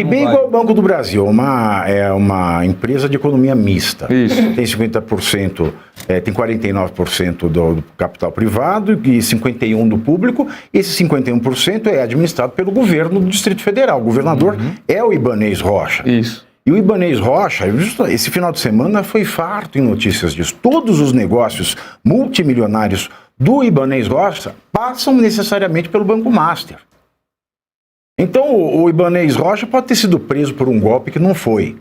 E bem igual o Banco do Brasil, é uma empresa de economia mista. Isso. Tem 50%, tem 49% do capital privado e 51% do público. Esse 51% é administrado pelo governo do Distrito Federal. O governador é o Ibanez Rocha. Isso. E o Ibanez Rocha, esse final de semana foi farto em notícias disso. Todos os negócios multimilionários do Ibanez Rocha passam necessariamente pelo Banco Master. Então o Ibanez Rocha pode ter sido preso por um golpe que não foi.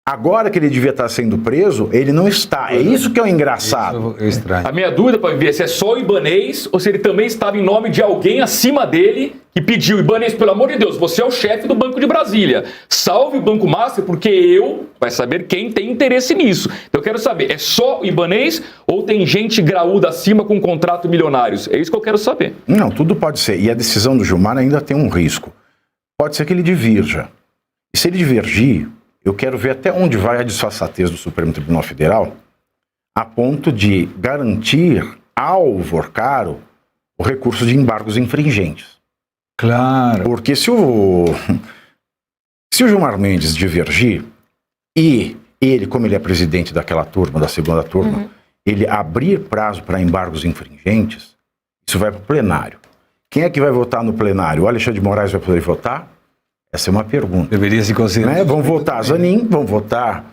Agora que ele devia estar sendo preso, ele não está. É isso que é o engraçado. Isso é estranho. A minha dúvida para ver é se é só o Ibanez ou se ele também estava em nome de alguém acima dele que pediu: Ibanez, pelo amor de Deus, você é o chefe do Banco de Brasília. Salve o Banco Master, porque vai saber quem tem interesse nisso. Então eu quero saber, é só o Ibanez ou tem gente graúda acima com contrato milionários? É isso que eu quero saber. Não, tudo pode ser. E a decisão do Gilmar ainda tem um risco. Pode ser que ele divirja. E se ele divergir, eu quero ver até onde vai a disfarçatez do Supremo Tribunal Federal a ponto de garantir ao Vorcaro o recurso de embargos infringentes. Claro. Porque se o Gilmar Mendes divergir e ele, como ele é presidente daquela turma, da segunda turma, ele abrir prazo para embargos infringentes, isso vai para o plenário. Quem é que vai votar no plenário? O Alexandre de Moraes vai poder votar? Essa é uma pergunta. Deveria se considerar. Né? Vão votar Zanin, vão votar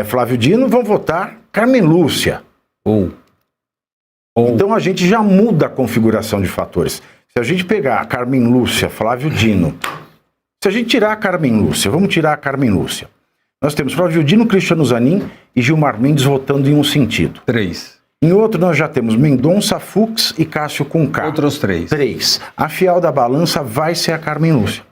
Flávio Dino, vão votar Carmen Lúcia. Então a gente já muda a configuração de fatores. Se a gente pegar a Carmen Lúcia, Flávio Dino, se a gente tirar a Carmen Lúcia, vamos tirar a Carmen Lúcia. Nós temos Flávio Dino, Cristiano Zanin e Gilmar Mendes votando em um sentido. 3. Em outro nós já temos Mendonça, Fux e Cássio Conká. Outros 3. 3. A fiel da balança vai ser a Carmen Lúcia.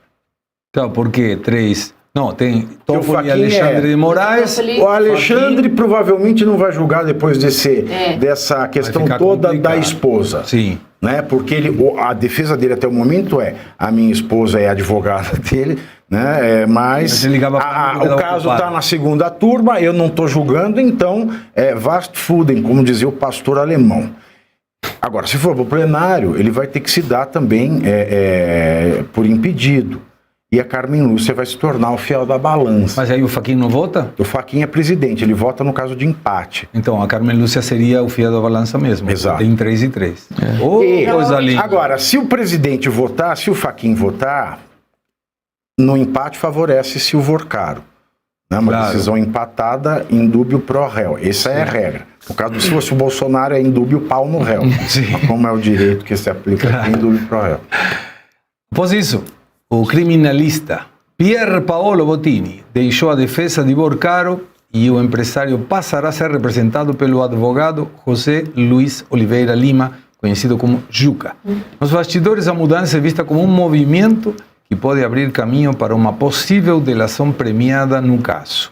Então, por quê? 3. Não, tem Toffoli e Fachin Alexandre de Moraes. O Alexandre provavelmente não vai julgar depois dessa questão toda da esposa. Sim. Né? Porque a defesa dele até o momento a minha esposa é advogada dele, né? Mas o caso está na segunda turma, eu não estou julgando, então Wastfuden, como dizia o pastor alemão. Agora, se for para o plenário, ele vai ter que se dar também por impedido. E a Carmen Lúcia vai se tornar o fiel da balança. Mas aí o Fachin não vota? O Fachin é presidente, ele vota no caso de empate. Então, a Carmen Lúcia seria o fiel da balança mesmo. Exato. Tem 3 e 3. Coisa linda. Agora, se o presidente votar, se o Fachin votar, no empate favorece-se o Vorcaro. Né? Uma decisão empatada, indúbio pro réu. Essa é a regra. No caso, se fosse o Bolsonaro, é indúbio pau no réu. Mas como é o direito que se aplica, é indúbio pro réu. Após isso, o criminalista Pier Paolo Bottini deixou a defesa de Vorcaro e o empresário passará a ser representado pelo advogado José Luiz Oliveira Lima, conhecido como Juca. Nos bastidores, a mudança é vista como um movimento que pode abrir caminho para uma possível delação premiada no caso.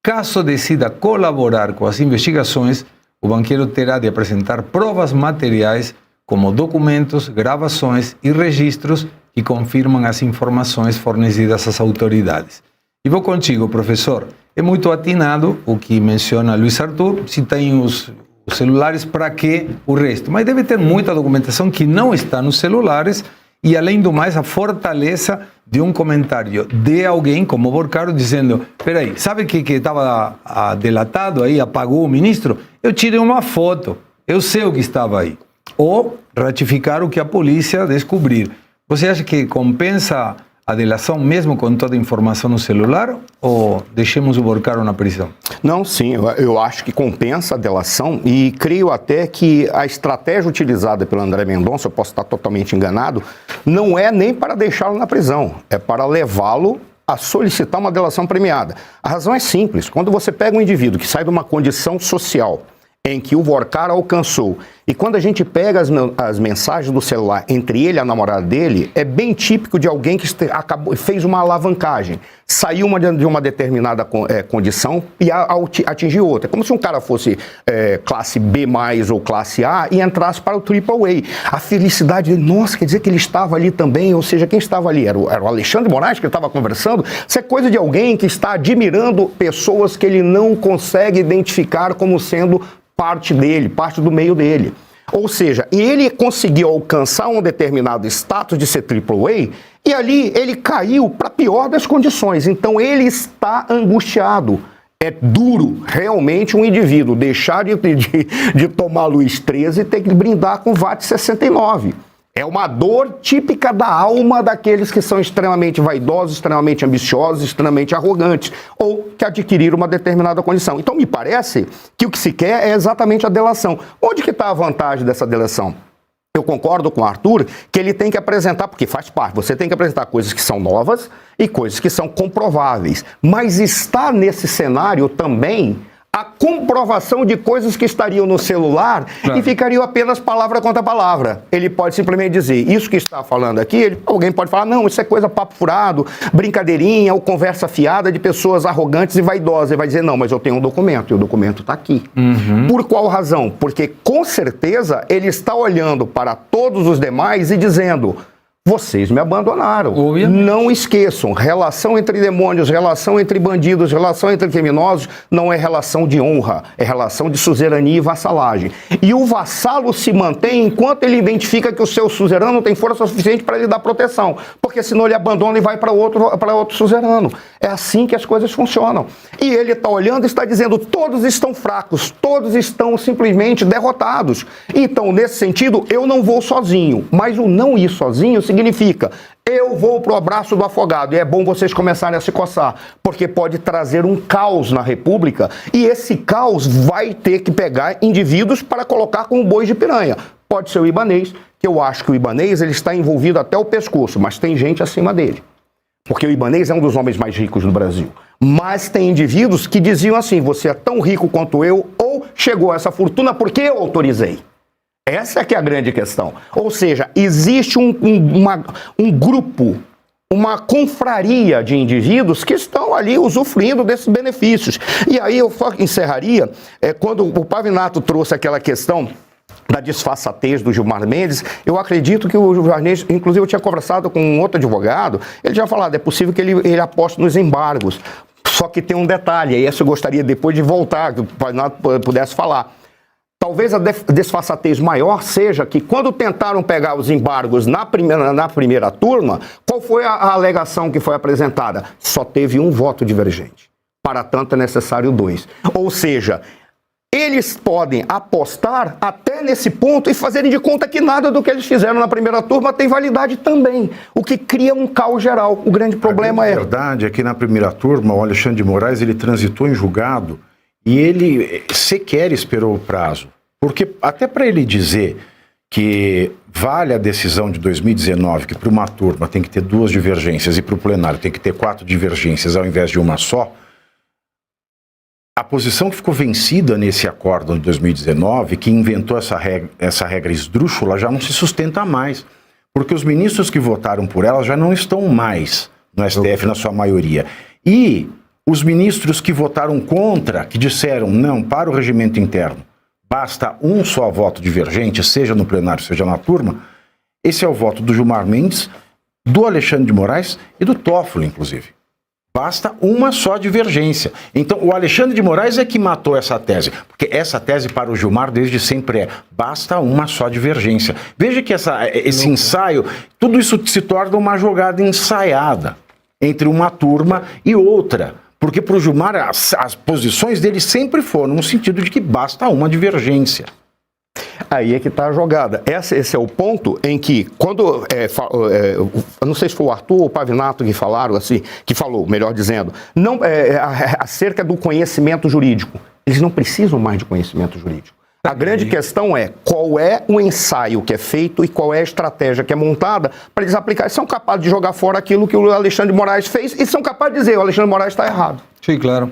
Caso decida colaborar com as investigações, o banqueiro terá de apresentar provas materiais como documentos, gravações e registros que confirmam as informações fornecidas às autoridades. E vou contigo, professor. É muito atinado o que menciona Luiz Arthur, se tem os celulares, para que o resto? Mas deve ter muita documentação que não está nos celulares e, além do mais, a fortaleza de um comentário de alguém como Vorcaro dizendo: peraí, sabe que estava delatado aí, apagou o ministro? Eu tirei uma foto, eu sei o que estava aí. Ou ratificar o que a polícia descobrir. Você acha que compensa a delação mesmo com toda a informação no celular ou deixemos o Vorcaro na prisão? Não, sim, eu acho que compensa a delação e creio até que a estratégia utilizada pelo André Mendonça, eu posso estar totalmente enganado, não é nem para deixá-lo na prisão, é para levá-lo a solicitar uma delação premiada. A razão é simples, quando você pega um indivíduo que sai de uma condição social em que o Vorcaro alcançou, e quando a gente pega as mensagens do celular entre ele e a namorada dele, é bem típico de alguém que fez uma alavancagem, saiu de uma determinada condição e atingiu outra. É como se um cara fosse classe B+, ou classe A e entrasse para o AAA. A felicidade dele, nossa, quer dizer que ele estava ali também, ou seja, quem estava ali? Era o Alexandre de Moraes que ele estava conversando? Isso é coisa de alguém que está admirando pessoas que ele não consegue identificar como sendo parte dele, parte do meio dele. Ou seja, ele conseguiu alcançar um determinado status de ser AAA e ali ele caiu para a pior das condições. Então ele está angustiado. É duro realmente um indivíduo deixar de tomar Luiz XIII e ter que brindar com VAT 69. É uma dor típica da alma daqueles que são extremamente vaidosos, extremamente ambiciosos, extremamente arrogantes, ou que adquiriram uma determinada condição. Então, me parece que o que se quer é exatamente a delação. Onde que está a vantagem dessa delação? Eu concordo com o Arthur que ele tem que apresentar, porque faz parte, você tem que apresentar coisas que são novas e coisas que são comprováveis. Mas está nesse cenário também a comprovação de coisas que estariam no celular e ficariam apenas palavra contra palavra. Ele pode simplesmente dizer, isso que está falando aqui, alguém pode falar, não, isso é coisa papo furado, brincadeirinha ou conversa fiada de pessoas arrogantes e vaidosas. Ele vai dizer, não, mas eu tenho um documento, e o documento está aqui. Por qual razão? Porque, com certeza, ele está olhando para todos os demais e dizendo... Vocês me abandonaram. Obviamente. Não esqueçam, relação entre demônios, relação entre bandidos, relação entre criminosos não é relação de honra, é relação de suzerania e vassalagem. E o vassalo se mantém enquanto ele identifica que o seu suzerano tem força suficiente para lhe dar proteção, porque senão ele abandona e vai para outro suzerano. É assim que as coisas funcionam. E ele está olhando e está dizendo, todos estão fracos, todos estão simplesmente derrotados. Então, nesse sentido, eu não vou sozinho, mas o não ir sozinho significa, eu vou pro abraço do afogado, e é bom vocês começarem a se coçar, porque pode trazer um caos na República, e esse caos vai ter que pegar indivíduos para colocar como bois de piranha. Pode ser o Ibanez, que eu acho que o Ibanez ele está envolvido até o pescoço, mas tem gente acima dele. Porque o Ibanez é um dos homens mais ricos do Brasil. Mas tem indivíduos que diziam assim, você é tão rico quanto eu, ou chegou a essa fortuna porque eu autorizei. Essa é que é a grande questão. Ou seja, existe um grupo, uma confraria de indivíduos que estão ali usufruindo desses benefícios. E aí eu encerraria, quando o Pavinato trouxe aquela questão da disfarçatez do Gilmar Mendes, eu acredito que o Gilmar Mendes, inclusive eu tinha conversado com um outro advogado, ele tinha falado, é possível que ele aposte nos embargos. Só que tem um detalhe, e esse eu gostaria depois de voltar, que o Pavinato pudesse falar. Talvez a disfarçatez maior seja que quando tentaram pegar os embargos na primeira turma, qual foi a alegação que foi apresentada? Só teve um voto divergente. Para tanto é necessário 2. Ou seja, eles podem apostar até nesse ponto e fazerem de conta que nada do que eles fizeram na primeira turma tem validade também, o que cria um caos geral. O grande problema é... A verdade é que na primeira turma o Alexandre de Moraes ele transitou em julgado e ele sequer esperou o prazo. Porque até para ele dizer que vale a decisão de 2019, que para uma turma tem que ter 2 divergências e para o plenário tem que ter 4 divergências ao invés de uma só, a posição que ficou vencida nesse acórdão de 2019, que inventou essa regra esdrúxula, já não se sustenta mais. Porque os ministros que votaram por ela já não estão mais no STF na sua maioria. E os ministros que votaram contra, que disseram não para o regimento interno, basta um só voto divergente, seja no plenário, seja na turma, esse é o voto do Gilmar Mendes, do Alexandre de Moraes e do Toffoli, inclusive. Basta uma só divergência. Então, o Alexandre de Moraes é que matou essa tese, porque essa tese para o Gilmar desde sempre é basta uma só divergência. Veja que esse ensaio, tudo isso se torna uma jogada ensaiada entre uma turma e outra. Porque para o Gilmar as posições dele sempre foram no sentido de que basta uma divergência. Aí é que está a jogada. Esse é o ponto em que, quando, eu não sei se foi o Arthur ou o Pavinato que falaram assim, que falou, melhor dizendo, não, acerca do conhecimento jurídico. Eles não precisam mais de conhecimento jurídico. A grande questão é qual é o ensaio que é feito e qual é a estratégia que é montada para eles aplicarem. São capazes de jogar fora aquilo que o Alexandre de Moraes fez e são capazes de dizer o Alexandre de Moraes está errado. Sim, claro.